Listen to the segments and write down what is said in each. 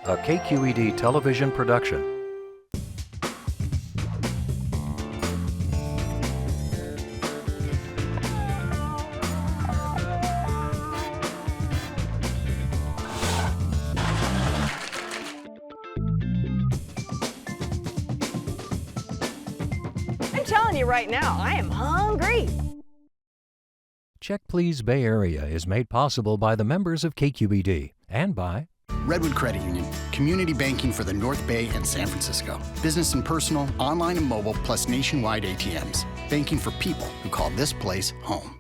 a KQED television production. I'm telling you right now, I am hungry. Check Please Bay Area is made possible by the members of KQED and by Redwood Credit Union, community banking for the North Bay and San Francisco. Business and personal, online and mobile, plus nationwide ATMs. Banking for people who call this place home.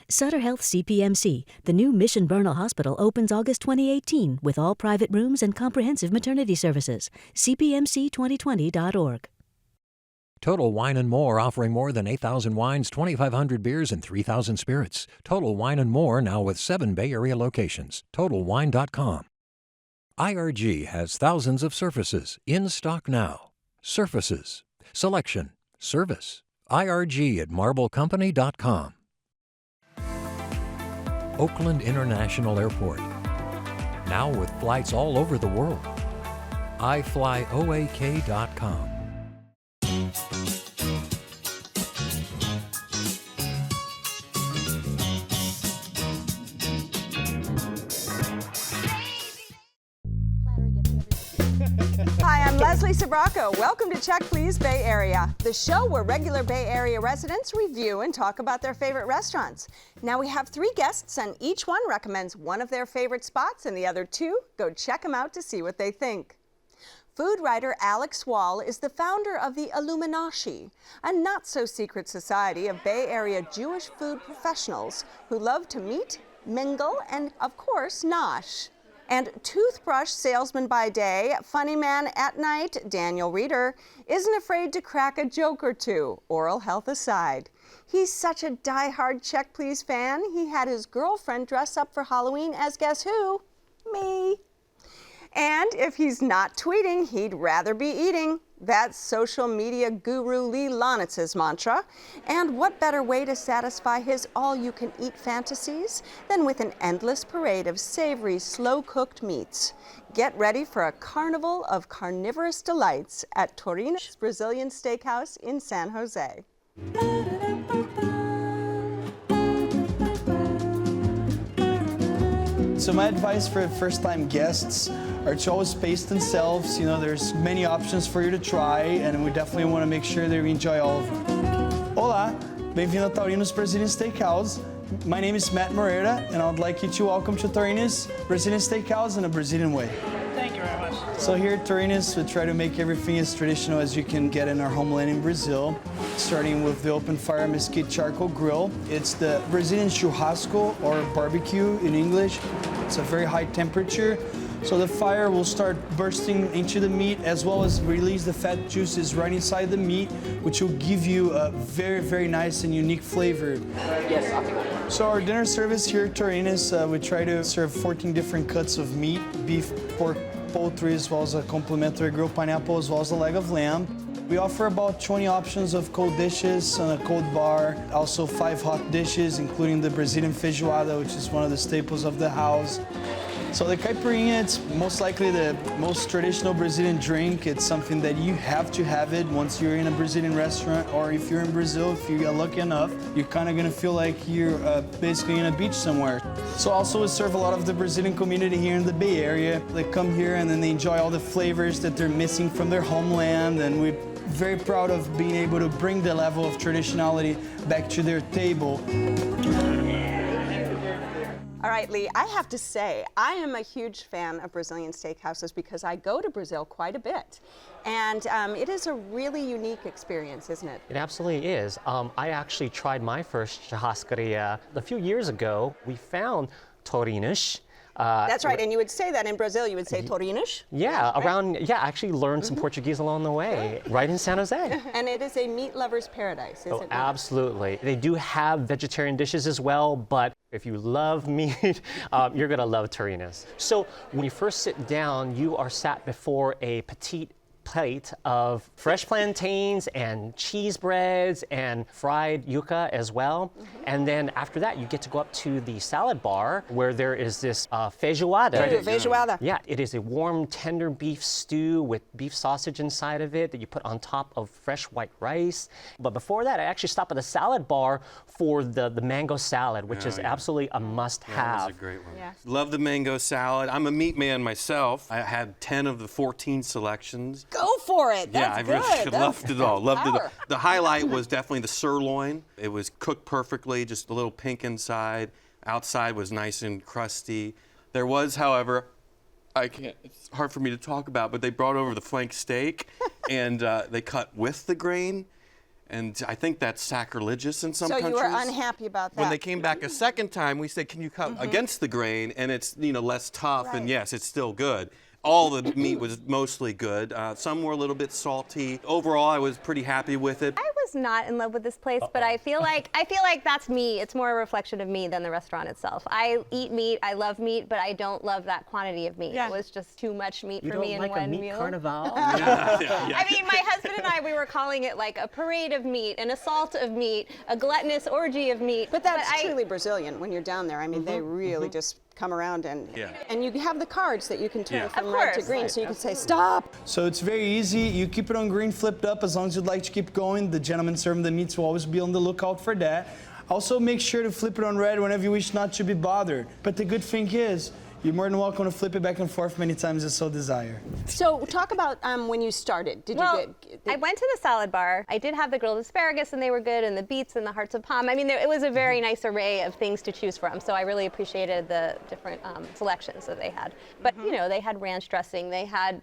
Sutter Health CPMC, the new Mission Bernal Hospital, opens August 2018 with all private rooms and comprehensive maternity services. cpmc2020.org. Total Wine & More, offering more than 8,000 wines, 2,500 beers, and 3,000 spirits. Total Wine & More, now with 7 Bay Area locations. TotalWine.com. IRG has thousands of surfaces in stock now. Surfaces, selection, service. IRG at MarbleCompany.com. Oakland International Airport, now with flights all over the world. iFlyOAK.com. Hi, I'm Leslie Sabraco. Welcome to Check Please Bay Area, the show where regular Bay Area residents review and talk about their favorite restaurants. Now we have 3 guests, and each one recommends one of their favorite spots, and the other 2 go check them out to see what they think. Food writer Alex Wall is the founder of the Illuminashi, a not-so-secret society of Bay Area Jewish food professionals who love to meet, mingle, and, of course, nosh. And toothbrush salesman by day, funny man at night, Daniel Reeder, isn't afraid to crack a joke or two, oral health aside. He's such a die-hard Check Please fan, he had his girlfriend dress up for Halloween as guess who? Me. And if he's not tweeting, he'd rather be eating. That's social media guru Lee Lonitz's mantra. And what better way to satisfy his all-you-can-eat fantasies than with an endless parade of savory, slow-cooked meats? Get ready for a carnival of carnivorous delights at Torigne Brazilian Steakhouse in San Jose. So my advice for first-time guests are to always pace themselves. You know, there's many options for you to try, and we definitely want to make sure that we enjoy all of them. Olá, bem-vindo ao Taurinus Brazilian Steakhouse. My name is Matt Moreira, and I'd like you to welcome to Torinis Brazilian Steakhouse in a Brazilian way. Thank you very much. So here at Torinis, we try to make everything as traditional as you can get in our homeland in Brazil, starting with the open fire mesquite charcoal grill. It's the Brazilian churrasco, or barbecue in English. It's a very high temperature, so the fire will start bursting into the meat as well as release the fat juices right inside the meat, which will give you a very, very nice and unique flavor. Yes, I'll take one. So our dinner service here at Torinis, we try to serve 14 different cuts of meat, beef, pork, poultry, as well as a complimentary grilled pineapple, as well as a leg of lamb. We offer about 20 options of cold dishes on a cold bar, also 5 hot dishes, including the Brazilian feijoada, which is one of the staples of the house. So the caipirinha, it's most likely the most traditional Brazilian drink. It's something that you have to have it once you're in a Brazilian restaurant, or if you're in Brazil, if you are lucky enough, you're kind of gonna feel like you're basically in a beach somewhere. So also we serve a lot of the Brazilian community here in the Bay Area. They come here and then they enjoy all the flavors that they're missing from their homeland, and we're very proud of being able to bring the level of traditionality back to their table. All right, Lee, I have to say, I am a huge fan of Brazilian steakhouses because I go to Brazil quite a bit. And it is a really unique experience, isn't it? It absolutely is. I actually tried my first churrascaria a few years ago. We found Torinos. That's right, and you would say that in Brazil, you would say Torinos. Yeah, right? I actually learned some Portuguese along the way, right in San Jose. And it is a meat lover's paradise, is it not? Absolutely. They do have vegetarian dishes as well, but if you love meat, you're gonna love Torinos. So when you first sit down, you are sat before a petite plate of fresh plantains and cheese breads and fried yuca as well. And then after that, you get to go up to the salad bar where there is this feijoada. Ooh, feijoada. Yeah, it is a warm, tender beef stew with beef sausage inside of it that you put on top of fresh white rice. But before that, I actually stopped at the salad bar for the mango salad, which is absolutely a must-have. That's a great one. Yeah. Love the mango salad. I'm a meat man myself. I had 10 of the 14 selections. Go for it. That's I good. really loved it all. Loved it all. Power. The highlight was definitely the sirloin. It was cooked perfectly, just a little pink inside. Outside was nice and crusty. There was, however, it's hard for me to talk about, but they brought over the flank steak and they cut with the grain. And I think that's sacrilegious in some countries. So you were unhappy about that? When they came back a second time, we said, can you cut against the grain? And it's, less tough, and yes, it's still good. All the meat was mostly good. Some were a little bit salty. Overall, I was pretty happy with it. I was not in love with this place, but I feel like that's me. It's more a reflection of me than the restaurant itself. I eat meat, I love meat, but I don't love that quantity of meat. Yeah. It was just too much meat You for me don't in like one a meat meal. carnival? I mean, my husband and I, we were calling it like a parade of meat, an assault of meat, a gluttonous orgy of meat. But that's truly Brazilian when you're down there. I mean, they really just come around and you have the cards that you can turn from red to green, so you can say stop. So it's very easy. You keep it on green flipped up as long as you'd like to keep going. The gentleman serving the meats will always be on the lookout for that. Also make sure to flip it on red whenever you wish not to be bothered. But the good thing is, you're more than welcome to flip it back and forth many times as so desire. So talk about when you started. I went to the salad bar. I did have the grilled asparagus, and they were good, and the beets and the hearts of palm. I mean, it was a very nice array of things to choose from, so I really appreciated the different selections that they had. But, they had ranch dressing. They had,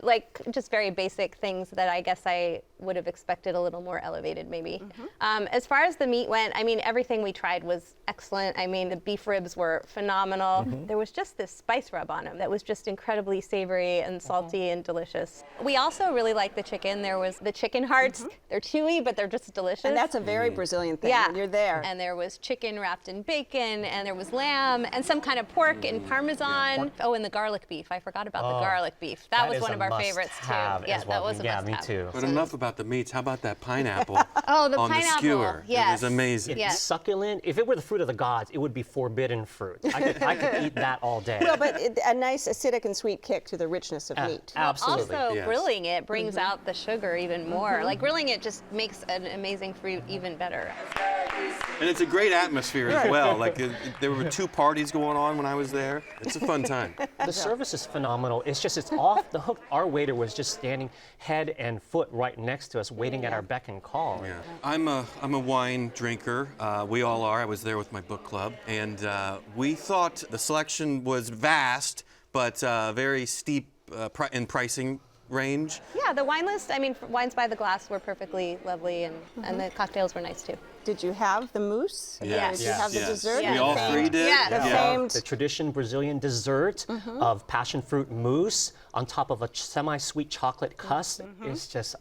just very basic things that I guess I would have expected a little more elevated, maybe. As far as the meat went, I mean, everything we tried was excellent. I mean, the beef ribs were phenomenal. There was just this spice rub on them that was just incredibly savory and salty and delicious. We also really liked the chicken. There was the chicken hearts. They're chewy, but they're just delicious. And that's a very Brazilian thing when you're there. And there was chicken wrapped in bacon, and there was lamb, and some kind of pork and parmesan. Oh, and the garlic beef. I forgot about the garlic beef. That was one of our favorites too. Yeah, that was a must-have. Me too. But enough about the meats. How about that pineapple on the pineapple. skewer? Yes. It was amazing. It's succulent. If it were the fruit of the gods, it would be forbidden fruit. I could eat that all day. Well, but a nice acidic and sweet kick to the richness of meat. Absolutely. Also, grilling it brings out the sugar even more. Like, grilling it just makes an amazing fruit even better. And it's a great atmosphere as well. There were 2 parties going on when I was there. It's a fun time. The service is phenomenal. It's off the hook. Our waiter was just standing head and foot right next to us, waiting at our beck and call. Yeah. I'm a wine drinker. We all are. I was there with my book club. And we thought the selection was vast, but very steep in pricing range. Yeah, the wine list, I mean, wines by the glass were perfectly lovely, and the cocktails were nice too. Did you have the mousse? Yes. Did you have the dessert? We all three did. The tradition Brazilian dessert of passion fruit mousse on top of a semi-sweet chocolate crust is just,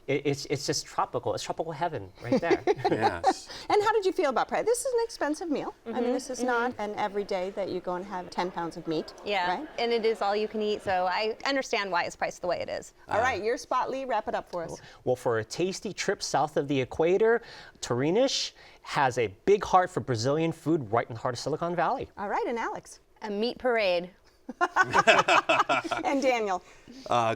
it's just tropical. It's tropical heaven right there. Yes. And how did you feel about price? This is an expensive meal. I mean, this is not an everyday that you go and have 10 pounds of meat. Yeah, right? And it is all you can eat, so I understand why it's priced the way it is. All right, your spot, Lee. Wrap it up for us. Well, for a tasty trip south of the equator, Torigne has a big heart for Brazilian food right in the heart of Silicon Valley. All right, and Alex. A meat parade. And Daniel.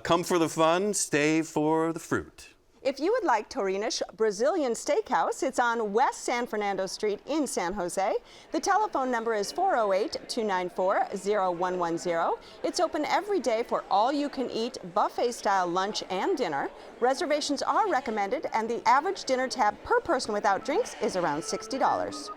Come for the fun, stay for the fruit. If you would like Torigne Brazilian Steakhouse, it's on West San Fernando Street in San Jose. The telephone number is 408-294-0110. It's open every day for all-you-can-eat buffet-style lunch and dinner. Reservations are recommended, and the average dinner tab per person without drinks is around $60.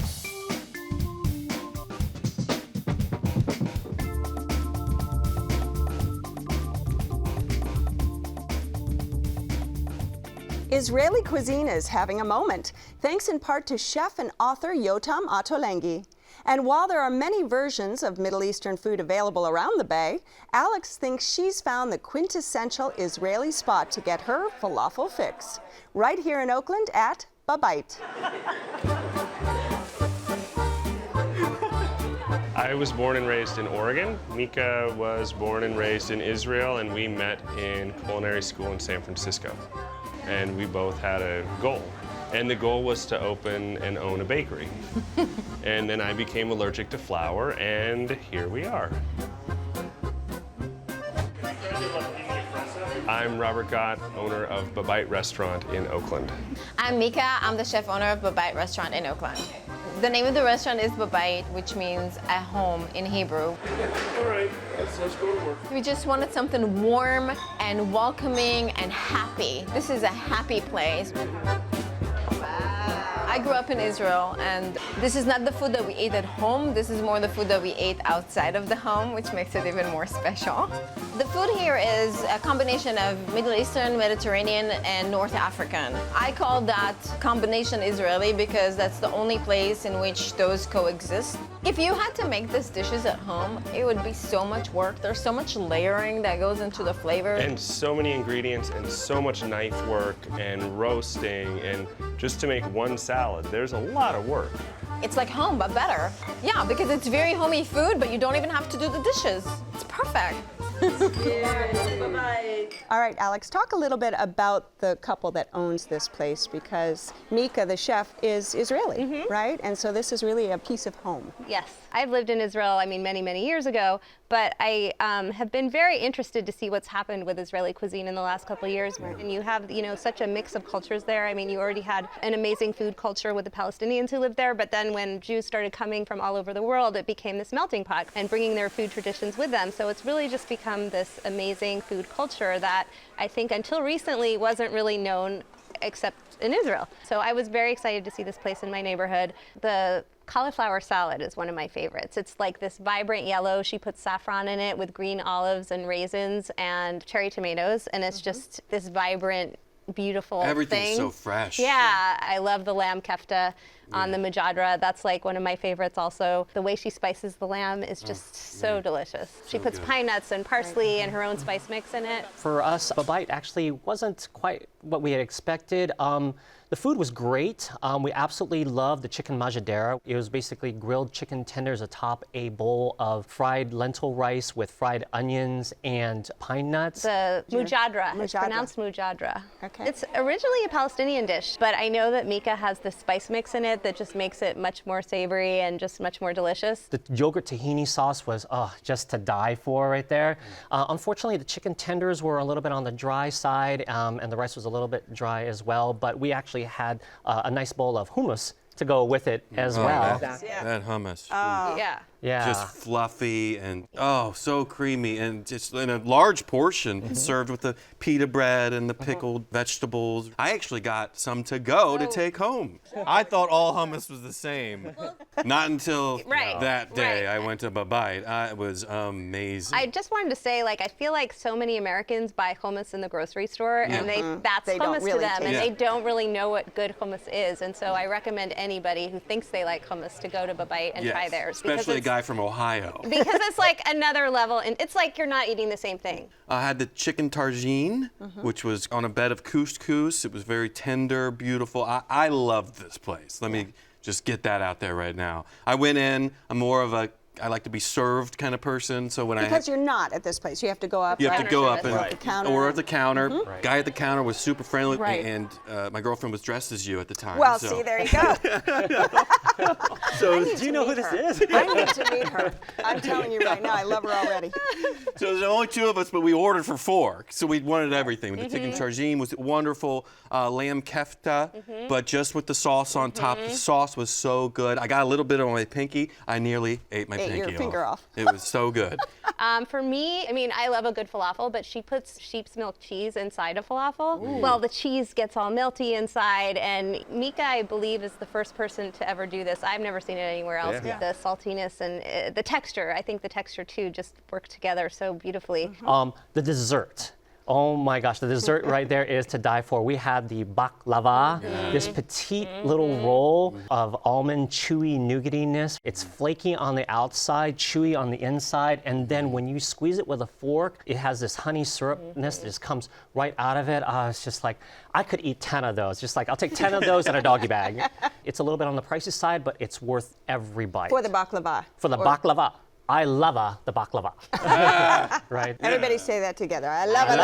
Israeli cuisine is having a moment, thanks in part to chef and author Yotam Ottolenghi. And while there are many versions of Middle Eastern food available around the Bay, Alex thinks she's found the quintessential Israeli spot to get her falafel fix. Right here in Oakland at Babait. I was born and raised in Oregon. Mika was born and raised in Israel, and we met in culinary school in San Francisco. And we both had a goal. And the goal was to open and own a bakery. And then I became allergic to flour, and here we are. I'm Robert Gott, owner of Babite Restaurant in Oakland. I'm Mika. I'm the chef owner of Babite Restaurant in Oakland. The name of the restaurant is Babite, which means at home in Hebrew. All right, let's go to work. We just wanted something warm and welcoming and happy. This is a happy place. I grew up in Israel, and this is not the food that we ate at home. This is more the food that we ate outside of the home, which makes it even more special. The food here is a combination of Middle Eastern, Mediterranean, and North African. I call that combination Israeli because that's the only place in which those coexist. If you had to make these dishes at home, it would be so much work. There's so much layering that goes into the flavor. And so many ingredients and so much knife work and roasting, and just to make one salad, there's a lot of work. It's like home, but better. Yeah, because it's very homey food, but you don't even have to do the dishes. It's perfect. Bye-bye. All right, Alex, talk a little bit about the couple that owns this place, because Mika, the chef, is Israeli, right? And so this is really a piece of home. Yes, I've lived in Israel, many, many years ago, but I have been very interested to see what's happened with Israeli cuisine in the last couple of years. And you have, such a mix of cultures there. You already had an amazing food culture with the Palestinians who lived there, but then when Jews started coming from all over the world, it became this melting pot and bringing their food traditions with them. So it's really just become this amazing food culture that I think until recently wasn't really known except in Israel. So I was very excited to see this place in my neighborhood. The cauliflower salad is one of my favorites. It's like this vibrant yellow. She puts saffron in it with green olives and raisins and cherry tomatoes, and it's just this vibrant, beautiful Everything's thing. so fresh. Yeah, I love the lamb kefta on the mujadra. That's like one of my favorites also. The way she spices the lamb is just so delicious. She puts pine nuts and parsley and her own spice mix in it. For us, Babite actually wasn't quite what we had expected. The food was great. We absolutely loved the chicken majadera. It was basically grilled chicken tenders atop a bowl of fried lentil rice with fried onions and pine nuts. The mujadra. It's pronounced mujadra. Okay. It's originally a Palestinian dish, but I know that Mika has this spice mix in it that just makes it much more savory and just much more delicious. The yogurt tahini sauce was just to die for right there. Unfortunately, the chicken tenders were a little bit on the dry side, and the rice was a little bit dry as well, but we actually had a nice bowl of hummus to go with it as well. That hummus. Yeah. Just fluffy and so creamy, and just in a large portion served with the pita bread and the pickled vegetables. I actually got some to go to take home. I thought all hummus was the same. Not until that day I went to Babite. It was amazing. I just wanted to say, I feel like so many Americans buy hummus in the grocery store, and that's hummus to them, and they don't really know what good hummus is. And so I recommend anybody who thinks they like hummus to go to Babite and try theirs. Especially a guy from Ohio. Because it's like another level, and it's like you're not eating the same thing. I had the chicken tagine, which was on a bed of couscous. It was very tender, beautiful. I loved this place. Let me just get that out there right now. I went in, I like to be served kind of person, so when Because you're not at this place. You have to go up. You have to go up at the counter. Or at the counter. Guy at the counter was super friendly, and my girlfriend was dressed as you at the time. Well, so. see, there you go. So do you know who this is? I need to meet her. I'm telling you right now, I love her already. So there's only two of us, but we ordered for 4, so we wanted everything. The chicken tagine was wonderful, lamb kefta, but just with the sauce on top. The sauce was so good. I got a little bit on my pinky. I nearly ate my pinky your finger off. It was so good. For me, I love a good falafel, but she puts sheep's milk cheese inside a falafel. Well, the cheese gets all melty inside, and Mika, I believe, is the first person to ever do this. I've never seen it anywhere else. The saltiness and the texture. I think the texture too just work together so beautifully. The dessert Oh my gosh, the dessert right there is to die for. We had the baklava, this petite little roll of almond chewy nougatiness. It's flaky on the outside, chewy on the inside, and then when you squeeze it with a fork, it has this honey syrupness that just comes right out of it. It's just like, I could eat 10 of those. Just like, I'll take 10 of those in a doggy bag. It's a little bit on the pricey side, but it's worth every bite. For the baklava. For the baklava. I love the baklava. Right? Everybody say that together. I love the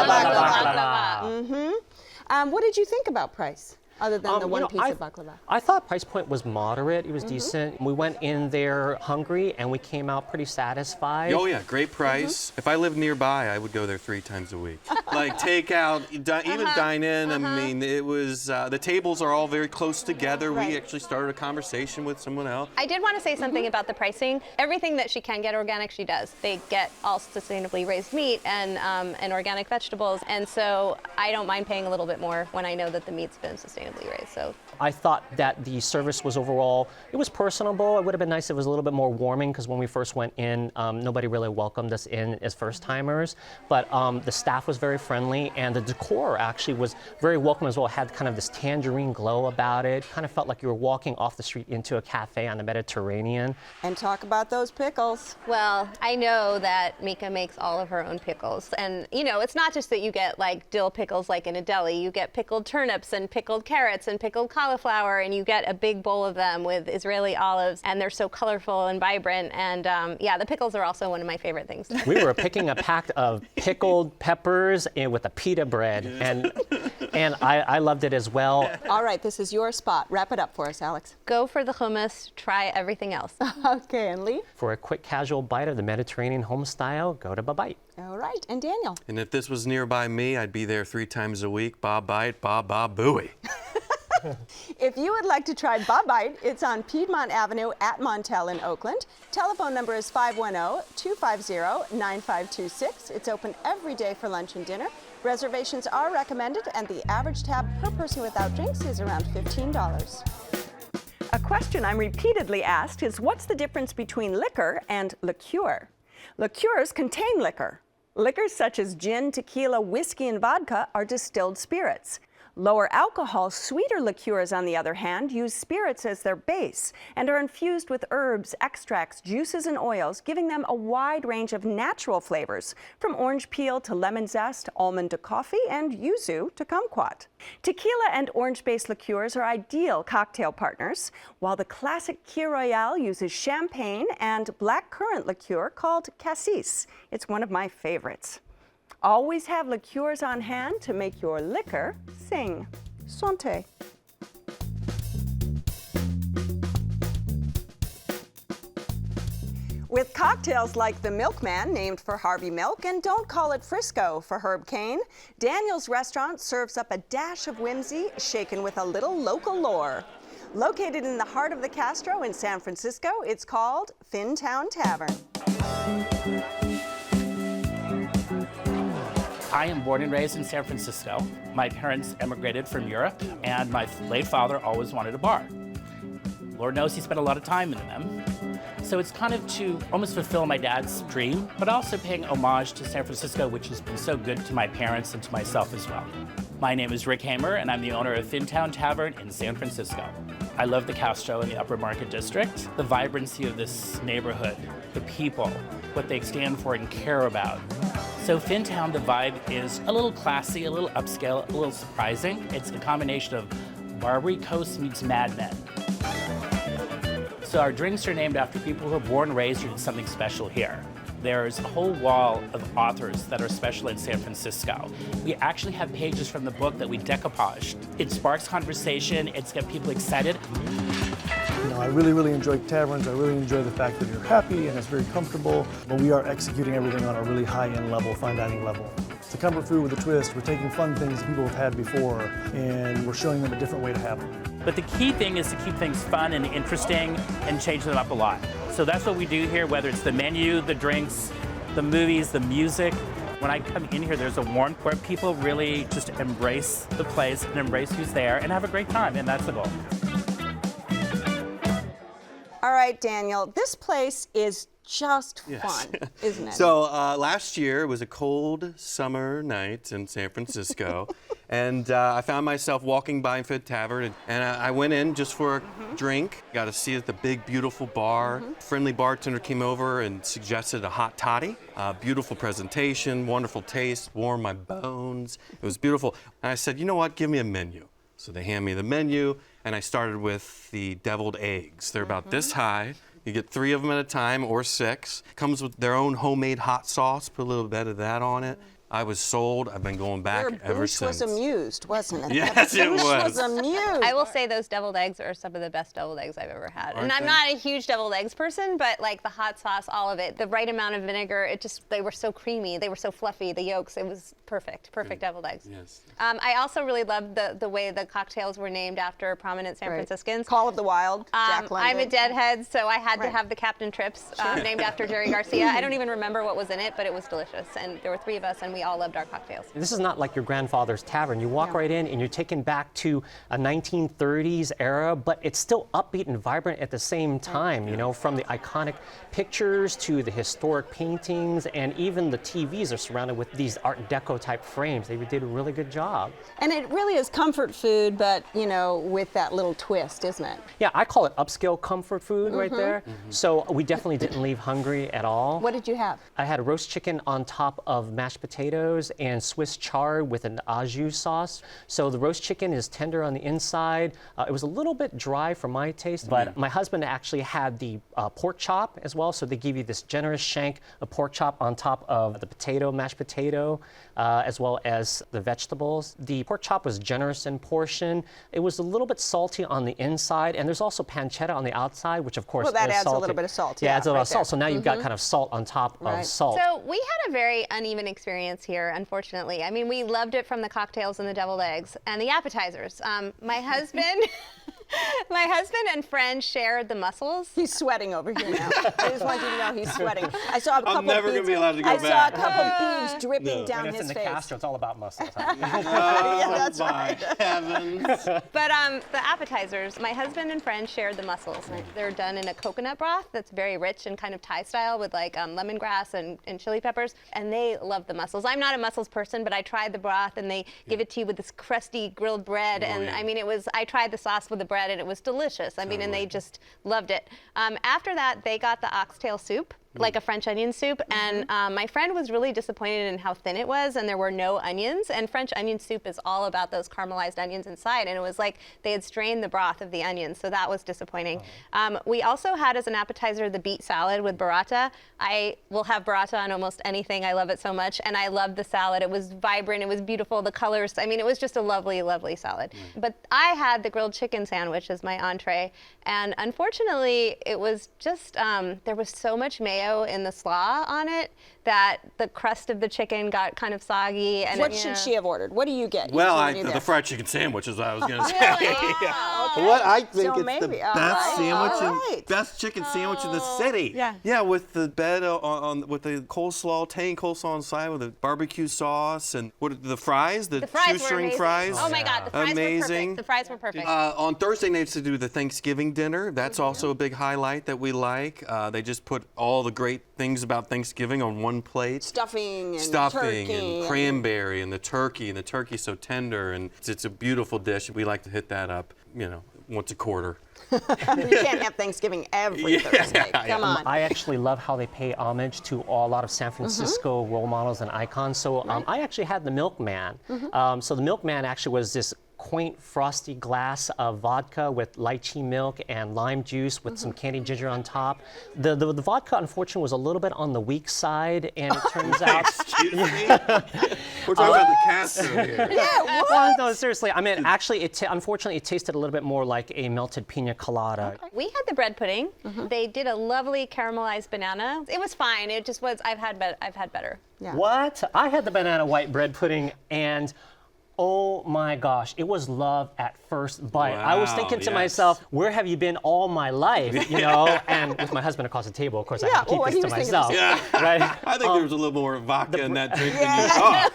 baklava. What did you think about price, other than the one piece of baklava? I thought price point was moderate. It was decent. We went in there hungry, and we came out pretty satisfied. Oh yeah, great price. If I lived nearby, I would go there 3 times a week. Like takeout, even dine in. I mean, it was, the tables are all very close together. We actually started a conversation with someone else. I did want to say something about the pricing. Everything that she can get organic, she does. They get all sustainably raised meat and organic vegetables, and so I don't mind paying a little bit more when I know that the meat's been sustainably raised. So I thought that the service was overall, it was personable. It would have been nice if it was a little bit more warming, because when we first went in, nobody really welcomed us in as first-timers. But the staff was very friendly, and the decor actually was very welcome as well. It had kind of this tangerine glow about it. Kind of felt like you were walking off the street into a cafe on the Mediterranean. And talk about those pickles. Well, I know that Mika makes all of her own pickles. And, you know, it's not just that you get like dill pickles like in a deli. You get pickled turnips and pickled carrots and pickled cauliflower, and you get a big bowl of them with Israeli olives, and they're so colorful and vibrant. And yeah, the pickles are also one of my favorite things. We were picking a pack of pickled peppers with a pita bread, and I loved it as well. All right, this is your spot. Wrap it up for us, Alex. Go for the hummus, try everything else. Okay, and Lee? For a quick casual bite of the Mediterranean home style, go to Ba-Bite. All right, and Daniel? And if this was nearby me, I'd be there 3 times a week. Ba-Bite, ba-ba-booey. If you would like to try Ba-Bite, it's on Piedmont Avenue at Montel in Oakland. Telephone number is 510-250-9526. It's open every day for lunch and dinner. Reservations are recommended, and the average tab per person without drinks is around $15. A question I'm repeatedly asked is, what's the difference between liquor and liqueur? Liqueurs contain liquor. Liquors such as gin, tequila, whiskey, and vodka are distilled spirits. Lower alcohol, sweeter liqueurs, on the other hand, use spirits as their base and are infused with herbs, extracts, juices, and oils, giving them a wide range of natural flavors, from orange peel to lemon zest, almond to coffee, and yuzu to kumquat. Tequila and orange-based liqueurs are ideal cocktail partners, while the classic Kir Royale uses champagne and blackcurrant liqueur called cassis. It's one of my favorites. Always have liqueurs on hand to make your liquor sing. Santé. With cocktails like the Milkman, named for Harvey Milk, and Don't Call It Frisco for Herb Caen, Daniel's restaurant serves up a dash of whimsy shaken with a little local lore. Located in the heart of the Castro in San Francisco, it's called Town Tavern. I am born and raised in San Francisco. My parents emigrated from Europe, and my late father always wanted a bar. Lord knows he spent a lot of time in them. So it's kind of to almost fulfill my dad's dream, but also paying homage to San Francisco, which has been so good to my parents and to myself as well. My name is Rick Hamer, and I'm the owner of Town Tavern in San Francisco. I love the Castro in the Upper Market District, the vibrancy of this neighborhood, the people, what they stand for and care about. So Town, the vibe is a little classy, a little upscale, a little surprising. It's a combination of Barbary Coast meets Mad Men. So our drinks are named after people who are born and raised or did something special here. There's a whole wall of authors that are special in San Francisco. We actually have pages from the book that we decoupaged. It sparks conversation, it's got people excited. You know, I really enjoy taverns. I really enjoy the fact that you're happy and it's very comfortable, but we are executing everything on a really high-end level, fine dining level. It's a comfort food with a twist. We're taking fun things that people have had before, and we're showing them a different way to have them. But the key thing is to keep things fun and interesting and change them up a lot. So that's what we do here, whether it's the menu, the drinks, the movies, the music. When I come in here, there's a warmth where people really just embrace the place and embrace who's there and have a great time, and that's the goal. All right, Daniel, this place is just Yes. fun, isn't it? So last year it was a cold summer night in San Francisco, and I found myself walking by Town Tavern, and I went in just for a drink. Got to see the big, beautiful bar. Friendly bartender came over and suggested a hot toddy. Beautiful presentation, wonderful taste, warmed my bones. It was beautiful. And I said, you know what? Give me a menu. So they hand me the menu, and I started with the deviled eggs. They're about this high. You get 3 of them at a time or 6. Comes with their own homemade hot sauce. Put a little bit of that on it. I was sold. I've been going back Your ever boosh since. was amused, wasn't it? Yes, it Boosh was. amused. I will say those deviled eggs are some of the best deviled eggs I've ever had. And Aren't I'm they? not a huge deviled eggs person, but like the hot sauce, all of it, the right amount of vinegar, they were so creamy, they were so fluffy, the yolks, it was perfect deviled eggs. Yes. I also really loved the way the cocktails were named after prominent San Franciscans. Call of the Wild, Jack London. I'm a deadhead, so I had to have the Captain Trips named after Jerry Garcia. I don't even remember what was in it, but it was delicious. And there were 3 of us, and we all loved our cocktails. This is not like your grandfather's tavern. You walk right in and you're taken back to a 1930s era, but it's still upbeat and vibrant at the same time, you know, from the iconic pictures to the historic paintings, and even the TVs are surrounded with these Art Deco type frames. They did a really good job. And it really is comfort food, but, you know, with that little twist, isn't it? Yeah, I call it upscale comfort food right there. So we definitely didn't leave hungry at all. What did you have? I had a roast chicken on top of mashed potatoes and Swiss chard with an au jus sauce. So the roast chicken is tender on the inside. It was a little bit dry for my taste, but my husband actually had the pork chop as well. So they give you this generous shank of pork chop on top of the mashed potato, as well as the vegetables. The pork chop was generous in portion. It was a little bit salty on the inside, and there's also pancetta on the outside, which of course Well, that is adds salty. a little bit of salt. Yeah, adds a little right salt. So there. now you've got kind of salt on top of salt. So we had a very uneven experience here, unfortunately. I mean, we loved it from the cocktails and the deviled eggs and the appetizers. My husband, my husband and friend shared the mussels. He's sweating over here now. I just want you to know he's sweating. I saw a couple I'm never beads. going to be allowed to go I back. saw a couple beads dripping down When it's his in the face. Castro, it's all about mussels. Yeah, that's my heavens. But the appetizers, my husband and friend shared the mussels. They're done in a coconut broth that's very rich and kind of Thai style with like lemongrass and chili peppers, and they love the mussels. I'm not a mussels person, but I tried the broth, and they give it to you with this crusty grilled bread, and I mean, I tried the sauce with the bread, and it was delicious. I mean, and they just loved it. After that, they got the oxtail soup, like a French onion soup, and my friend was really disappointed in how thin it was, and there were no onions, and French onion soup is all about those caramelized onions inside, and it was like they had strained the broth of the onions, so that was disappointing. We also had as an appetizer the beet salad with burrata. I will have burrata on almost anything. I love it so much, and I loved the salad. It was vibrant, it was beautiful, the colors, I mean, it was just a lovely, lovely salad. But I had the grilled chicken sandwich as my entree, and unfortunately, it was just, there was so much mayo in the slaw on it that the crust of the chicken got kind of soggy. And What should she have ordered? What do you get? Well, You the fried chicken sandwich is what I was going to say. Okay. What I think So it's maybe, the all best right, sandwich, all right. and best chicken sandwich in the city. Yeah. Yeah, with the bed with the coleslaw, tangy coleslaw on the side with the barbecue sauce and the fries, the fries were shoestring amazing. fries. Oh my God, the fries were perfect. The fries were perfect. On Thursday nights to do the Thanksgiving dinner. That's also a big highlight that we like. They just put all the great things about Thanksgiving on one plate. Stuffing and Stuffing turkey and cranberry and the turkey's so tender, and it's a beautiful dish. We like to hit that up, you know, once a quarter. You can't have Thanksgiving every Thursday. Come on. I actually love how they pay homage to a lot of San Francisco role models and icons. So I actually had the Milkman. So the Milkman actually was this quaint frosty glass of vodka with lychee milk and lime juice with some candied ginger on top. The vodka, unfortunately, was a little bit on the weak side, and it turns out... Excuse me? We're talking about the Castro here. Yeah, what? Well, no, seriously. I mean, actually, unfortunately, it tasted a little bit more like a melted pina colada. We had the bread pudding. They did a lovely caramelized banana. It was fine. It just was, I've had better. Yeah. What? I had the banana white bread pudding, and oh my gosh, it was love at first bite. I was thinking to myself, where have you been all my life? You know, and with my husband across the table, of course, I had to keep this to myself. Yeah. Right? I think there was a little more vodka in that drink than you thought.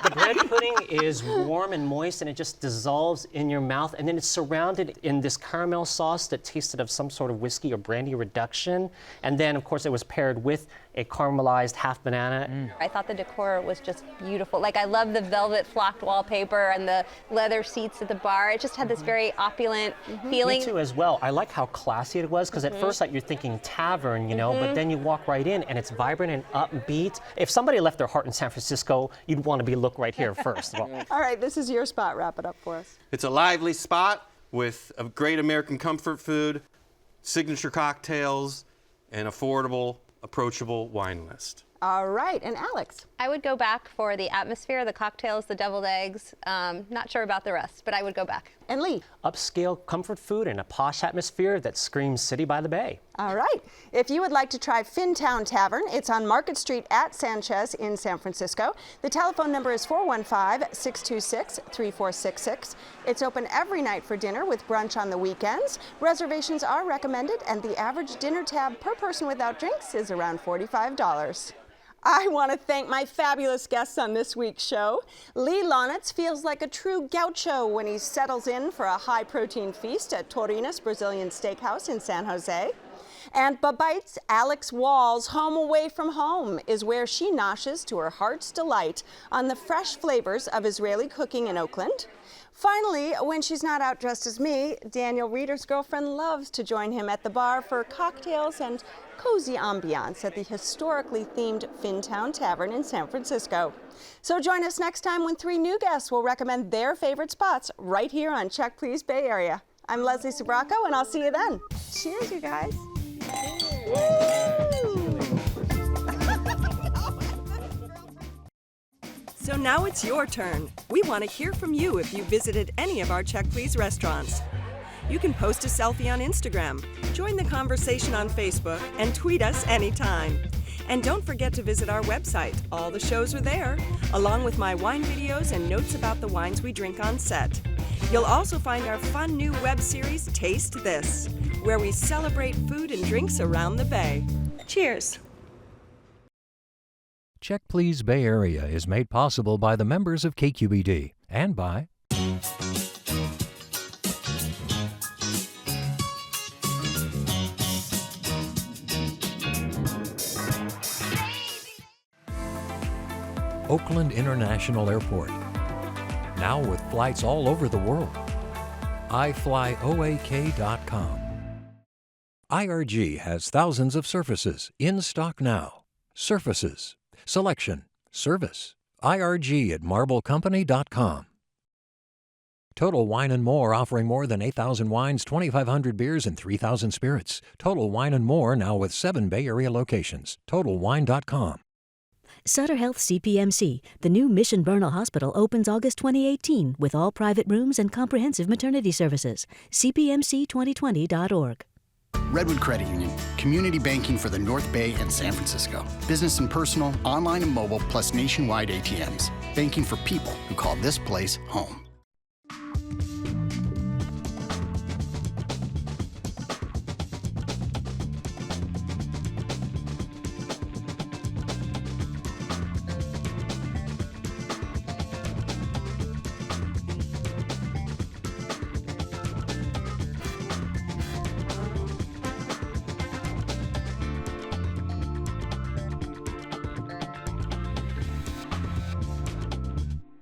The bread pudding filling is warm and moist, and it just dissolves in your mouth. And then it's surrounded in this caramel sauce that tasted of some sort of whiskey or brandy reduction. And then, of course, it was paired with a caramelized half banana. I thought the decor was just beautiful. Like, I love the velvet flocked wallpaper and the leather seats at the bar. It just had this very opulent feeling. Me too, as well. I like how classy it was, because at first you're thinking tavern, you know, but then you walk right in and it's vibrant and upbeat. If somebody left their heart in San Francisco, you'd want to look right here first. All right, this is your spot. Wrap it up for us. It's a lively spot with a great American comfort food, signature cocktails, and affordable, approachable wine list. All right, and Alex? I would go back for the atmosphere, the cocktails, the deviled eggs. Not sure about the rest, but I would go back. And Lee? Upscale comfort food and a posh atmosphere that screams City by the Bay. All right. If you would like to try Town Tavern, it's on Market Street at Sanchez in San Francisco. The telephone number is 415-626-3466. It's open every night for dinner with brunch on the weekends. Reservations are recommended, and the average dinner tab per person without drinks is around $45. I want to thank my fabulous guests on this week's show. Lee Lonitz feels like a true gaucho when he settles in for a high-protein feast at Torinis Brazilian Steakhouse in San Jose. And Babite's Alex Wall's home away from home is where she noshes to her heart's delight on the fresh flavors of Israeli cooking in Oakland. Finally, when she's not out dressed as me, Daniel Reeder's girlfriend loves to join him at the bar for cocktails and cozy ambiance at the historically themed Town Tavern in San Francisco. So join us next time when 3 new guests will recommend their favorite spots right here on Check Please Bay Area. I'm Leslie Sbrocco, and I'll see you then. Cheers, you guys. So now it's your turn. We want to hear from you if you visited any of our Check Please restaurants. You can post a selfie on Instagram, join the conversation on Facebook, and tweet us anytime. And don't forget to visit our website. All the shows are there, along with my wine videos and notes about the wines we drink on set. You'll also find our fun new web series, Taste This, where we celebrate food and drinks around the Bay. Cheers! Check Please Bay Area is made possible by the members of KQED and by Oakland International Airport, now with flights all over the world. iFlyOAK.com. IRG has thousands of surfaces in stock now. Surfaces, selection, service. IRG at MarbleCompany.com. Total Wine & More, offering more than 8,000 wines, 2,500 beers, and 3,000 spirits. Total Wine & More, now with 7 Bay Area locations. TotalWine.com. Sutter Health CPMC, the new Mission Bernal Hospital, opens August 2018 with all private rooms and comprehensive maternity services. CPMC2020.org. Redwood Credit Union, community banking for the North Bay and San Francisco. Business and personal, online and mobile, plus nationwide ATMs. Banking for people who call this place home.